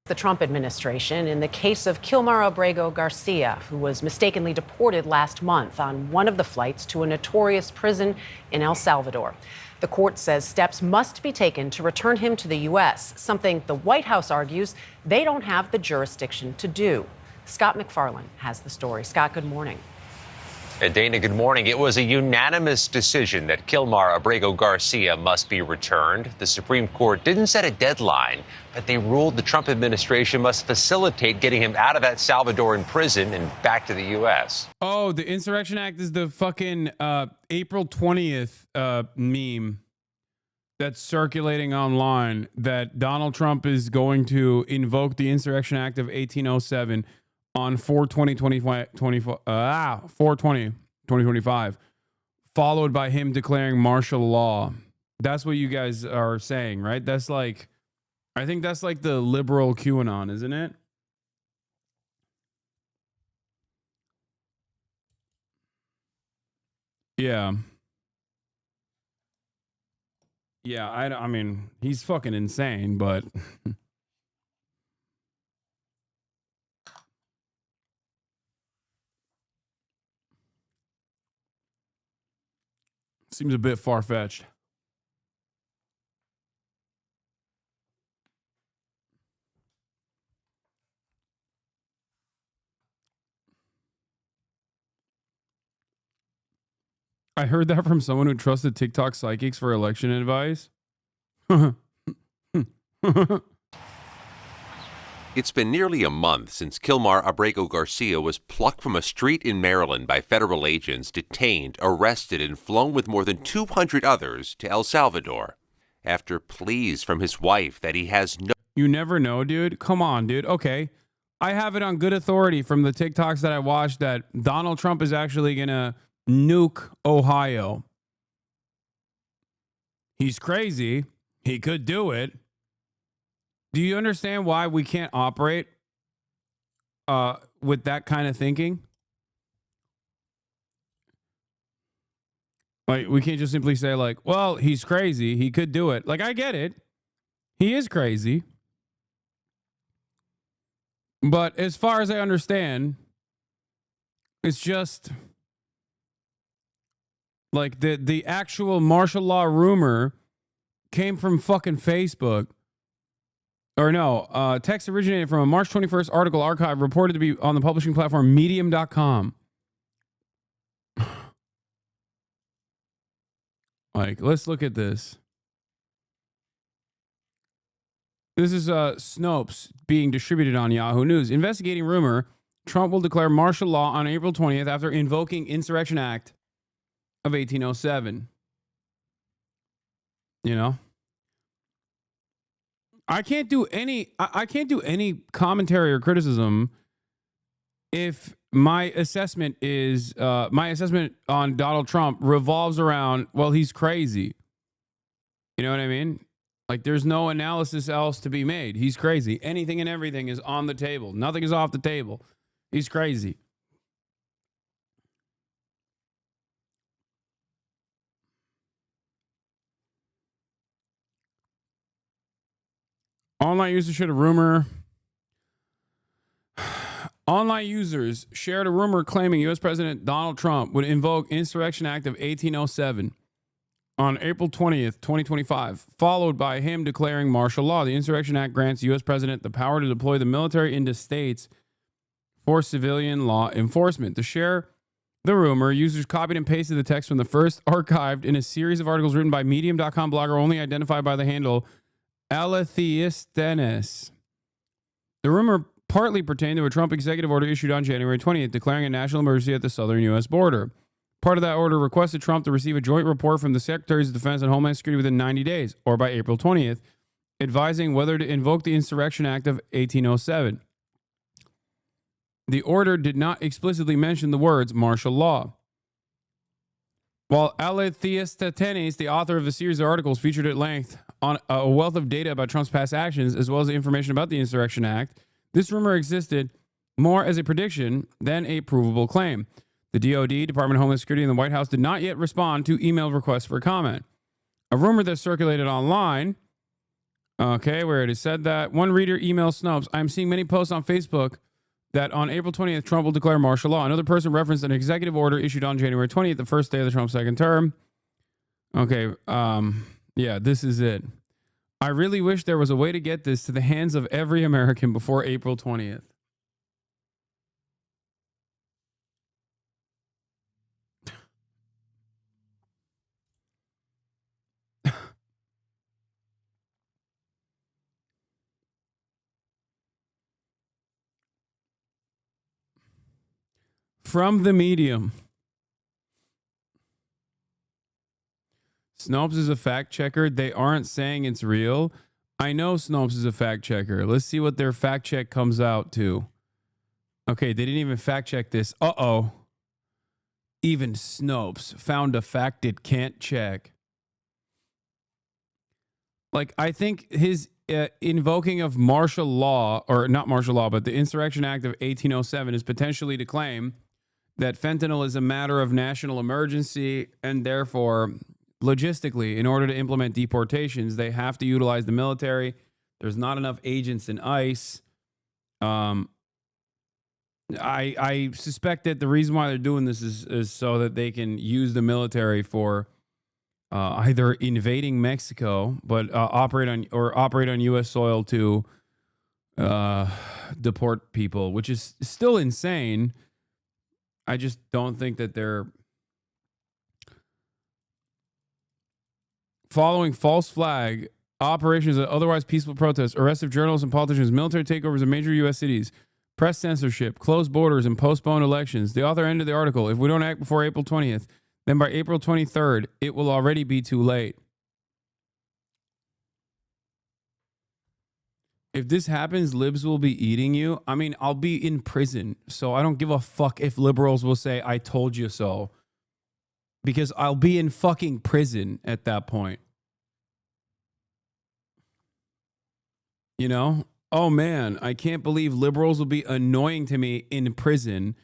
The Trump administration in the case of Kilmar Abrego Garcia, who was mistakenly deported last month on one of the flights to a notorious prison in El Salvador. The court says steps must be taken to return him to the U.S., something the White House argues they don't have the jurisdiction to do. Scott McFarland has the story. Scott, good morning. Dana, good morning. It was a unanimous decision that Kilmar Abrego Garcia must be returned. The Supreme Court didn't set a deadline, but they ruled the Trump administration must facilitate getting him out of that Salvadoran prison and back to the U.S. Oh, the Insurrection Act is the fucking April 20th meme that's circulating online that Donald Trump is going to invoke the Insurrection Act of 1807 on 4/20/2025, followed by him declaring martial law. That's what you guys are saying, right? That's like, I think that's like the liberal QAnon, isn't it? Yeah. Yeah, I mean, he's fucking insane, but... Seems a bit far-fetched. I heard that from someone who trusted TikTok psychics for election advice. It's been nearly a month since Kilmar Abrego Garcia was plucked from a street in Maryland by federal agents, detained, arrested, and flown with more than 200 others to El Salvador. After pleas from his wife that he has no... You never know, dude. Come on, dude. Okay. I have it on good authority from the TikToks that I watched that Donald Trump is actually going to nuke Ohio. He's crazy. He could do it. Do you understand why we can't operate with that kind of thinking? Like, we can't just simply say, like, well, he's crazy. He could do it. Like, I get it. He is crazy. But as far as I understand, it's just like the actual martial law rumor came from fucking Facebook. Or no, text originated from a March 21st article archive reported to be on the publishing platform medium.com. Like, let's look at this. This is Snopes being distributed on Yahoo News. Investigating rumor, Trump will declare martial law on April 20th after invoking Insurrection Act of 1807. You know? I can't do any commentary or criticism if my assessment on Donald Trump revolves around, well, he's crazy. You know what I mean? Like, there's no analysis else to be made. He's crazy. Anything and everything is on the table. Nothing is off the table. He's crazy. Online users shared a rumor claiming U.S. President Donald Trump would invoke Insurrection Act of 1807 on April 20th, 2025, followed by him declaring martial law. The Insurrection Act grants U.S. President the power to deploy the military into states for civilian law enforcement. To share the rumor, users copied and pasted the text from the first archived in a series of articles written by Medium.com blogger only identified by the handle Aletheisthenes. The rumor partly pertained to a Trump executive order issued on January 20th, declaring a national emergency at the southern U.S. border. Part of that order requested Trump to receive a joint report from the Secretaries of Defense and Homeland Security within 90 days, or by April 20th, advising whether to invoke the Insurrection Act of 1807. The order did not explicitly mention the words martial law. While Aletheisthenes, the author of a series of articles featured at length on a wealth of data about Trump's past actions, as well as information about the Insurrection Act, this rumor existed more as a prediction than a provable claim. The DoD, Department of Homeland Security, and the White House did not yet respond to email requests for comment. A rumor that circulated online Okay, we already said that. One reader emails Snopes. I'm seeing many posts on Facebook that on April 20th, Trump will declare martial law. Another person referenced an executive order issued on January 20th, the first day of the Trump second term. Okay, yeah, this is it. I really wish there was a way to get this to the hands of every American before April 20th. From the Medium. Snopes is a fact checker. They aren't saying it's real. I know Snopes is a fact checker. Let's see what their fact check comes out to. Okay, they didn't even fact check this. Uh-oh. Even Snopes found a fact it can't check. Like, I think his invoking of martial law, or not martial law, but the Insurrection Act of 1807 is potentially to claim that fentanyl is a matter of national emergency, and therefore, logistically, in order to implement deportations, they have to utilize the military. There's not enough agents in ICE. I suspect that the reason why they're doing this is so that they can use the military for either invading Mexico, but operate on U.S. soil to deport people, which is still insane. I just don't think that they're following false flag operations of otherwise peaceful protests, arrest of journalists and politicians, military takeovers of major U.S. cities, press censorship, closed borders, and postponed elections. The author ended the article. If we don't act before April 20th, then by April 23rd, it will already be too late. If this happens, libs will be eating you. I mean, I'll be in prison, so I don't give a fuck if liberals will say, I told you so. Because I'll be in fucking prison at that point. You know? Oh man, I can't believe liberals will be annoying to me in prison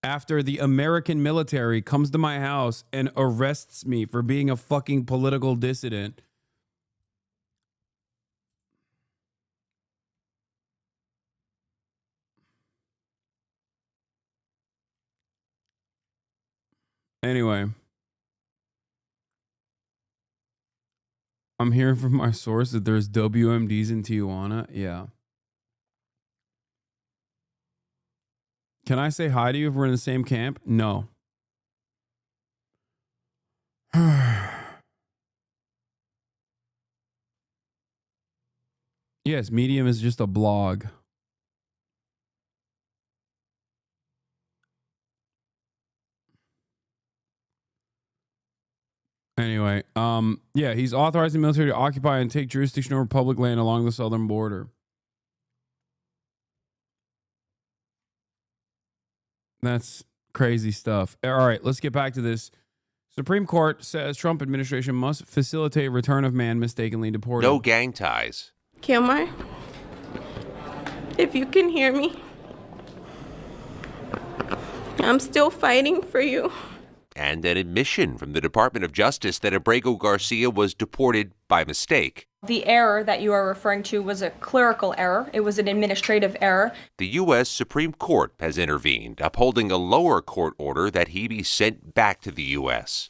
after the American military comes to my house and arrests me for being a fucking political dissident. Anyway, I'm hearing from my source that there's WMDs in Tijuana. Yeah. Can I say hi to you if we're in the same camp? No. Yes, Medium is just a blog. Anyway, yeah, he's authorizing the military to occupy and take jurisdiction over public land along the southern border. That's crazy stuff. All right, let's get back to this. Supreme Court says Trump administration must facilitate return of man mistakenly deported. No gang ties. Kilmar, if you can hear me, I'm still fighting for you. And an admission from the Department of Justice that Abrego Garcia was deported by mistake. The error that you are referring to was a clerical error. It was an administrative error. The U.S. Supreme Court has intervened, upholding a lower court order that he be sent back to the U.S.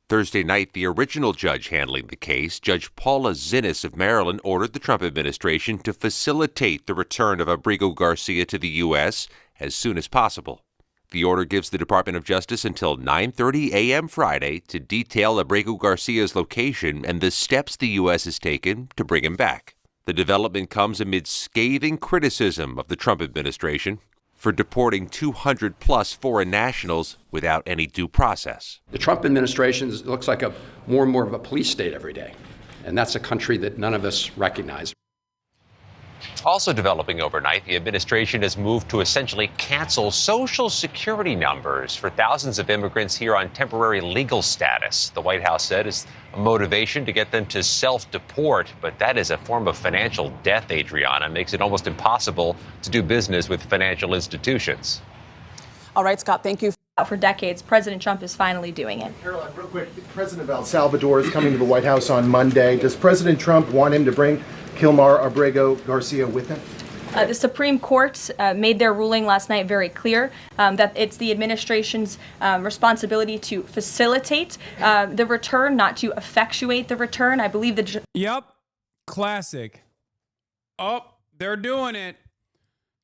Thursday night, the original judge handling the case, Judge Paula Zinnes of Maryland, ordered the Trump administration to facilitate the return of Abrego Garcia to the U.S. as soon as possible. The order gives the Department of Justice until 9:30 a.m. Friday to detail Abrego Garcia's location and the steps the U.S. has taken to bring him back. The development comes amid scathing criticism of the Trump administration for deporting 200-plus foreign nationals without any due process. The Trump administration looks like more and more of a police state every day, and that's a country that none of us recognize. Also developing overnight, the administration has moved to essentially cancel Social Security numbers for thousands of immigrants here on temporary legal status. The White House said it's a motivation to get them to self-deport, but that is a form of financial death, Adriana. Makes it almost impossible to do business with financial institutions. All right, Scott, thank you. For decades, President Trump is finally doing it. Caroline, real quick, the president of El Salvador is coming to the White House on Monday. Does President Trump want him to bring Kilmar Abrego Garcia with him? The Supreme Court made their ruling last night very clear that it's the administration's responsibility to facilitate the return, not to effectuate the return. I believe the... Yep. Classic. Oh, they're doing it.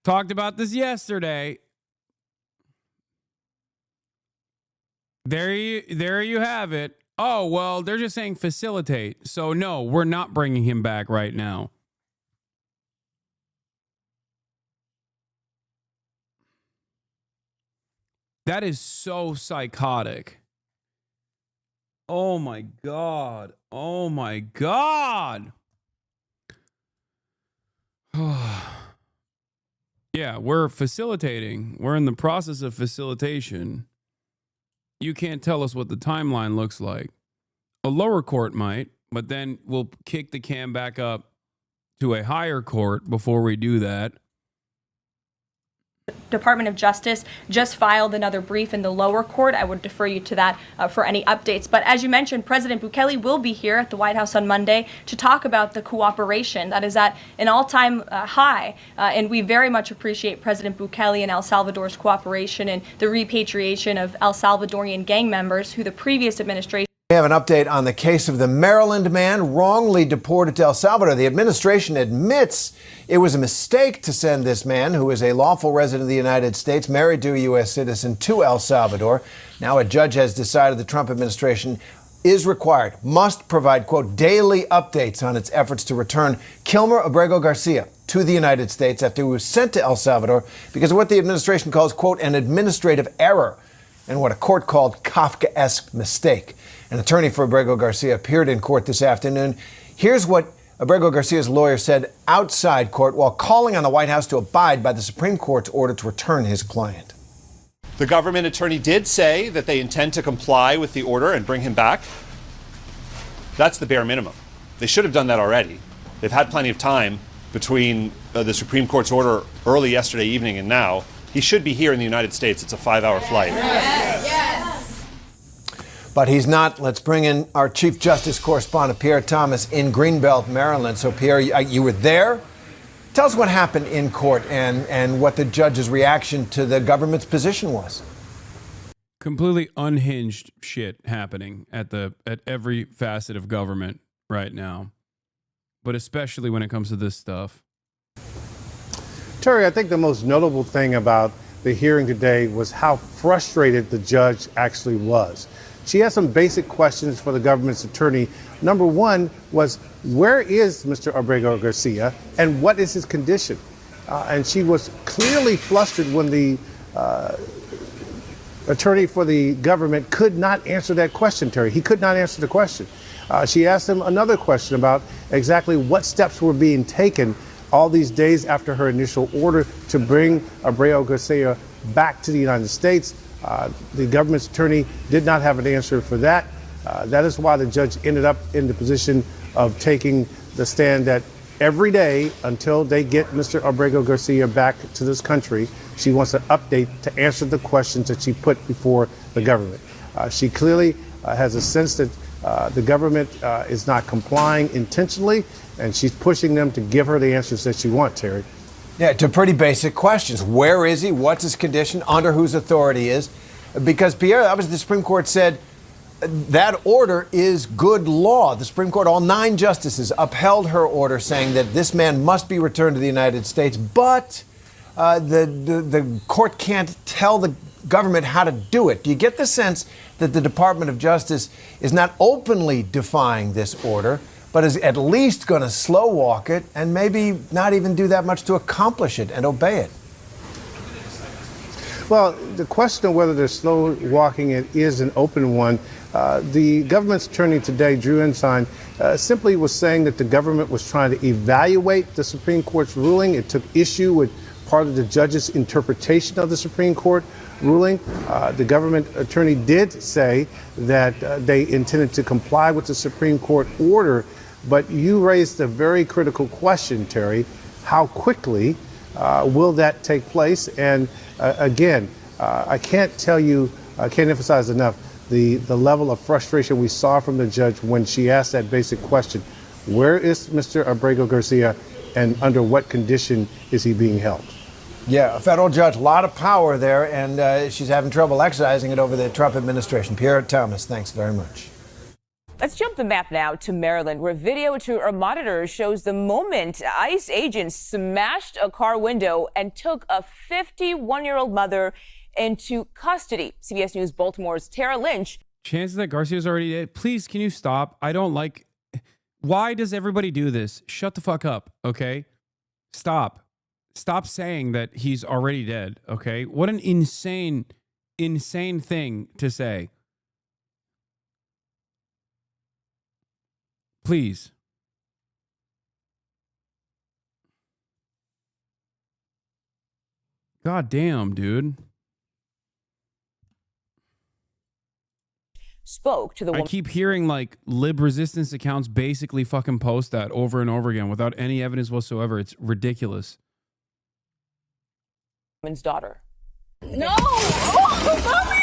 Talked about this yesterday. There you have it. Oh, well, they're just saying facilitate. So, no, we're not bringing him back right now. That is so psychotic. Oh, my God. Oh, my God. Yeah, we're facilitating. We're in the process of facilitation. You can't tell us what the timeline looks like. A lower court might, but then we'll kick the can back up to a higher court before we do that. Department of Justice just filed another brief in the lower court. I would defer you to that for any updates. But as you mentioned, President Bukele will be here at the White House on Monday to talk about the cooperation that is at an all-time high. And we very much appreciate President Bukele and El Salvador's cooperation and the repatriation of El Salvadorian gang members who the previous administration... We have an update on the case of the Maryland man wrongly deported to El Salvador. The administration admits it was a mistake to send this man, who is a lawful resident of the United States, married to a U.S. citizen, to El Salvador. Now a judge has decided the Trump administration must provide, quote, daily updates on its efforts to return Kilmar Abrego Garcia to the United States after he was sent to El Salvador because of what the administration calls, quote, an administrative error and what a court called Kafkaesque mistake. An attorney for Abrego Garcia appeared in court this afternoon. Here's what Abrego Garcia's lawyer said outside court while calling on the White House to abide by the Supreme Court's order to return his client. The government attorney did say that they intend to comply with the order and bring him back. That's the bare minimum. They should have done that already. They've had plenty of time between the Supreme Court's order early yesterday evening and now. He should be here in the United States. It's a 5-hour flight. But he's not. Let's bring in our Chief Justice correspondent, Pierre Thomas, in Greenbelt, Maryland. So, Pierre, you were there. Tell us what happened in court and what the judge's reaction to the government's position was. Completely unhinged shit happening at every facet of government right now, but especially when it comes to this stuff. Terry, I think the most notable thing about the hearing today was how frustrated the judge actually was. She had some basic questions for the government's attorney. Number one was, where is Mr. Abrego Garcia and what is his condition? And she was clearly flustered when the attorney for the government could not answer that question, Terry. He could not answer the question. She asked him another question about exactly what steps were being taken all these days after her initial order to bring Abrego Garcia back to the United States. The government's attorney did not have an answer for that. That is why the judge ended up in the position of taking the stand that every day until they get Mr. Abrego Garcia back to this country, she wants an update to answer the questions that she put before the government. She clearly has a sense that the government is not complying intentionally, and she's pushing them to give her the answers that she wants, Terry. Yeah, to pretty basic questions. Where is he? What's his condition? Under whose authority is? Because, Pierre, that was the Supreme Court said that order is good law. The Supreme Court, all 9 justices, upheld her order saying that this man must be returned to the United States, but the court can't tell the government how to do it. Do you get the sense that the Department of Justice is not openly defying this order, but is at least going to slow walk it and maybe not even do that much to accomplish it and obey it? Well, the question of whether they're slow walking it is an open one. The government's attorney today, Drew Ensign, simply was saying that the government was trying to evaluate the Supreme Court's ruling. It took issue with part of the judge's interpretation of the Supreme Court ruling. The government attorney did say that they intended to comply with the Supreme Court order. But you raised a very critical question, Terry. How quickly will that take place? And again, I can't emphasize enough the level of frustration we saw from the judge when she asked that basic question. Where is Mr. Abrego Garcia, and under what condition is he being held? Yeah, a federal judge, a lot of power there, and she's having trouble exercising it over the Trump administration. Pierre Thomas, thanks very much. Let's jump the map now to Maryland, where video to our monitors shows the moment ICE agents smashed a car window and took a 51-year-old mother into custody. CBS News Baltimore's Tara Lynch. Chances that Garcia's already dead. Please, can you stop? I don't like... Why does everybody do this? Shut the fuck up, okay? Stop. Stop saying that he's already dead, okay? What an insane, insane thing to say. Please. God damn, dude. Spoke to the woman. I keep hearing like lib resistance accounts basically fucking post that over and over again without any evidence whatsoever. It's ridiculous. Woman's daughter. No! Oh, mommy!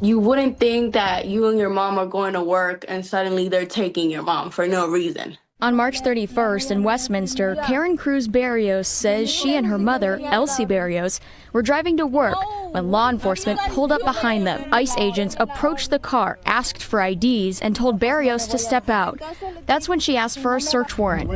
You wouldn't think that you and your mom are going to work and suddenly they're taking your mom for no reason. On March 31st in Westminster, Karen Cruz Barrios says she and her mother, Elsie Barrios, were driving to work when law enforcement pulled up behind them. ICE agents approached the car, asked for IDs, and told Barrios to step out. That's when she asked for a search warrant.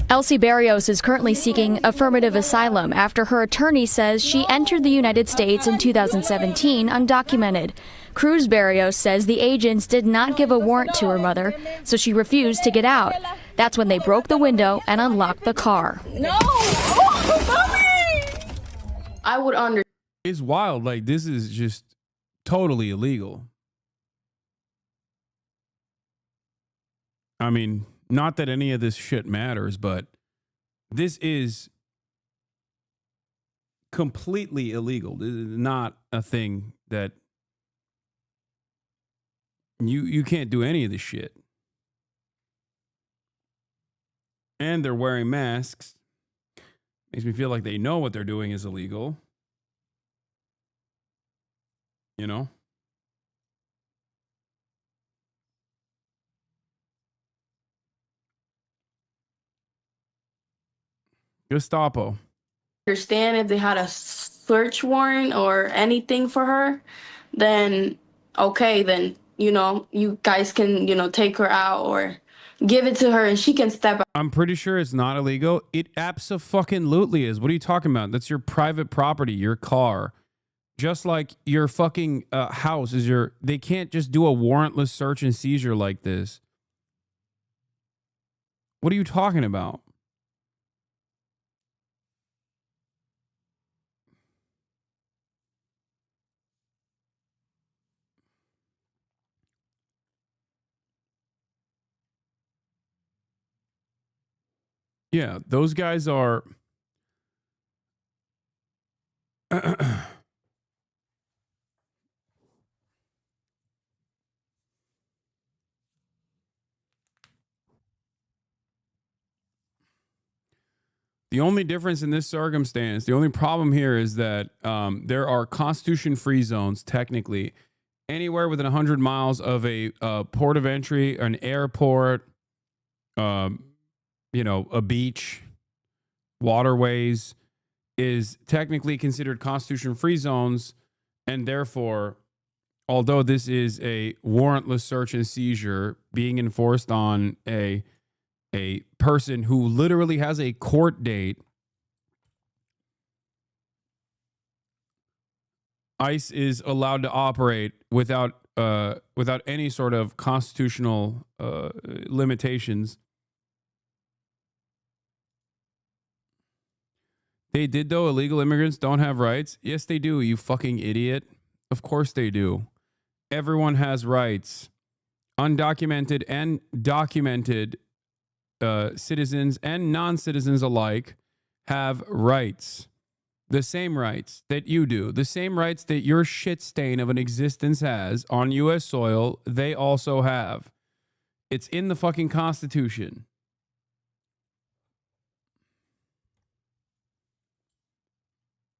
Elsie Barrios is currently seeking affirmative asylum after her attorney says she entered the United States in 2017 undocumented. Cruz Barrios says the agents did not give a warrant to her mother, so she refused to get out. That's when they broke the window and unlocked the car. No! Oh, mommy! I would understand. It's wild. Like, this is just totally illegal. I mean, not that any of this shit matters, but this is completely illegal. This is not a thing that you can't do any of this shit. And they're wearing masks. Makes me feel like they know what they're doing is illegal. You know? Gestapo. Understand if they had a search warrant or anything for her, then okay, then, you know, you guys can, you know, take her out or give it to her and she can step out. I'm pretty sure it's not illegal. It abso-fucking-lutely is. What are you talking about? That's your private property, your car. Just like your fucking house is your... They can't just do a warrantless search and seizure like this. What are you talking about? Yeah, those guys are... The only difference in this circumstance, the only problem here is that there are constitution-free zones, technically, anywhere within 100 miles of a port of entry, an airport, you know, a beach, waterways, is technically considered constitution-free zones, and therefore, although this is a warrantless search and seizure being enforced on a person who literally has a court date, ICE is allowed to operate without any sort of constitutional limitations. They did, though. Illegal immigrants don't have rights. Yes, they do, you fucking idiot. Of course they do. Everyone has rights. Undocumented and documented citizens and non-citizens alike have rights. The same rights that you do. The same rights that your shit stain of an existence has on U.S. soil, they also have. It's in the fucking Constitution.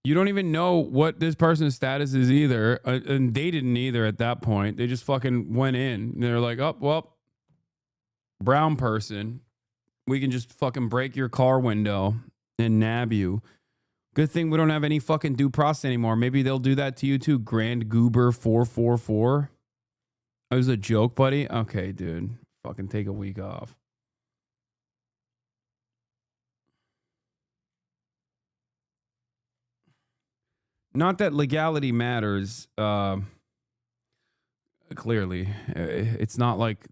You don't even know what this person's status is either. And they didn't either at that point. They just fucking went in. And they're like, oh, well, brown person, we can just fucking break your car window and nab you. Good thing we don't have any fucking due process anymore. Maybe they'll do that to you too. Grand Goober 444. That was a joke, buddy. Okay, dude. Fucking take a week off. Not that legality matters. Clearly, it's not like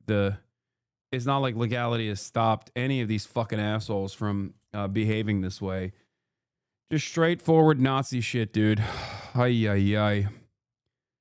legality has stopped any of these fucking assholes from behaving this way. Just straightforward Nazi shit, dude. Ay, ay, ay.